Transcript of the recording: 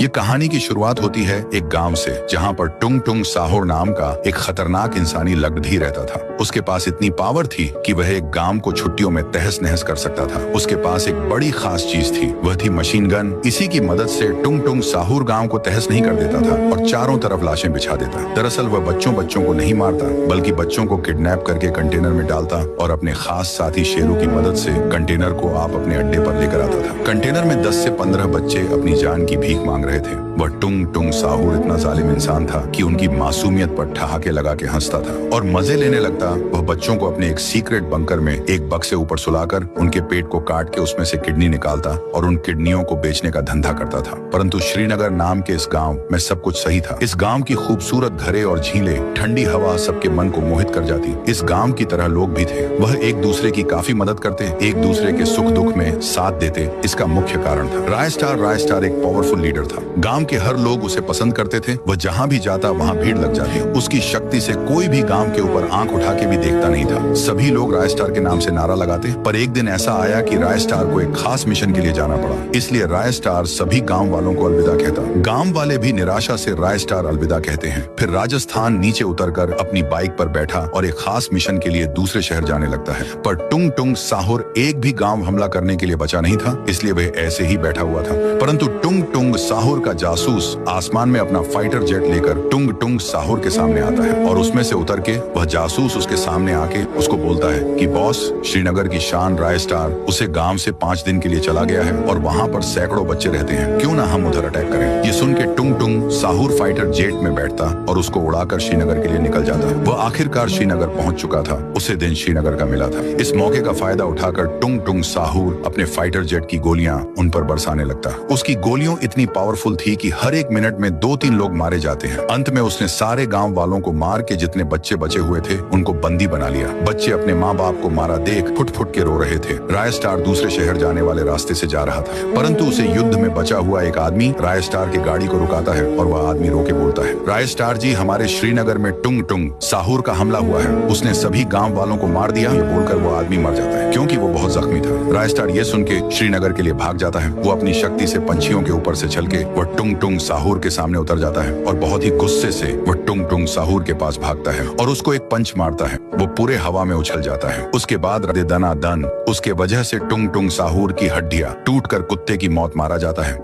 ये कहानी की शुरुआत होती है एक गांव से, जहां पर टुंग टुंग साहुर नाम का एक खतरनाक इंसानी लगधी रहता था। उसके पास इतनी पावर थी कि वह एक गांव को छुट्टियों में तहस नहस कर सकता था। उसके पास एक बड़ी खास चीज थी, वह थी मशीन गन। इसी की मदद से टुंग टुंग साहुर गांव को तहस नहीं कर देता था और चारों तरफ लाशें बिछा देता। दरअसल वह बच्चों को नहीं मारता, बल्कि बच्चों को किडनैप करके कंटेनर में डालता और अपने खास साथी शेरों की मदद से कंटेनर को आप अपने अड्डे पर लेकर आता था। कंटेनर में 10 से 15 बच्चे अपनी जान की भीख मांग रहे थे। वह टुंग टुंग साहुर इतना जालिम इंसान था कि उनकी मासूमियत पर ठहाके लगा के हंसता था और मजे लेने लगता। वह बच्चों को अपने एक सीक्रेट बंकर में एक बक्से से ऊपर सुलाकर उनके पेट को काट के उसमें से किडनी निकालता और उन किडनियों को बेचने का धंधा करता था। परंतु श्रीनगर नाम के इस गांव में सब कुछ सही था। इस गांव की खूबसूरत घरे और झीलें, ठंडी हवा सबके मन को मोहित कर जाती। इस गांव की तरह लोग भी थे। वह एक दूसरे की काफी मदद करते, एक दूसरे के सुख दुख में साथ देते। इसका मुख्य कारण था राय स्टार एक पावरफुल लीडर था। गांव के हर लोग उसे पसंद करते थे। वह जहां भी जाता वहां भीड़ लग जाती। उसकी शक्ति से कोई भी गांव के ऊपर आंख उठा के भी देखता नहीं था। सभी लोग राय स्टार के नाम से नारा लगाते। पर एक दिन ऐसा आया कि राय स्टार को एक खास मिशन के लिए जाना पड़ा। इसलिए राय स्टार सभी गांव वालों को अलविदा कहता। गांव वाले भी निराशा से राय स्टार अलविदा कहते हैं। फिर राजस्थान नीचे उतरकर अपनी बाइक पर बैठा और एक खास मिशन के लिए दूसरे शहर जाने लगता है। पर टुंग टुंग साहुर एक भी गांव हमला करने के लिए बचा नहीं था, इसलिए वह ऐसे ही बैठा हुआ था। परंतु टुंग टुंग साहुर का जासूस आसमान में अपना फाइटर जेट लेकर टुंग टुंग साहुर के सामने आता है और उसमें से उतर के वह जासूस उसके सामने आके उसको बोलता है कि बॉस, श्रीनगर की शान राय स्टार उसे गांव से 5 दिन के लिए चला गया है और वहां पर सैकड़ों बच्चे रहते हैं। क्यों ना हम उधर अटैक करें। ये सुन के टुंग टुंग साहुर फाइटर जेट में बैठता और उसको उड़ाकर श्रीनगर के लिए निकल जाता। वह आखिरकार श्रीनगर पहुंच चुका था। उसे दिन श्रीनगर का मिला था। इस मौके का फायदा उठाकर टुंग टुंग साहुर अपने फाइटर जेट की गोलियां उन पर बरसाने लगता। उसकी गोलियों इतनी पावरफुल थी कि हर एक मिनट में 2-3 लोग मारे जाते हैं। अंत में उसने सारे गांव वालों को मार के जितने बच्चे बचे हुए थे उनको बंदी बना लिया। बच्चे अपने माँ बाप को मारा देख फुट फुट के रो रहे थे। राय स्टार दूसरे शहर जाने वाले रास्ते से जा रहा था, परंतु उसे युद्ध में बचा हुआ एक आदमी राय स्टार की गाड़ी को रुकाता है और वह आदमी रोके बोलता है, राय स्टार जी, हमारे श्रीनगर में टुंग टुंग साहुर का हमला हुआ है। उसने सभी गांव वालों को मार दिया। ये बोलकर वो आदमी मर जाता है क्योंकि वो बहुत जख्मी था। राय स्टार ये सुन के श्रीनगर के लिए भाग जाता है। वो अपनी शक्ति से पंछियों के ऊपर से छल के वह टुंग टुंग साहुर के सामने उतर जाता है और बहुत ही गुस्से से वह टुंग टुंग साहुर के पास भागता है और उसको एक पंच मारता है। वो पूरे हवा में उछल जाता है। उसके बाद दना दन उसके वजह से टुंग टुंग साहुर की हड्डियां टूटकर कुत्ते की मौत मारा जाता है।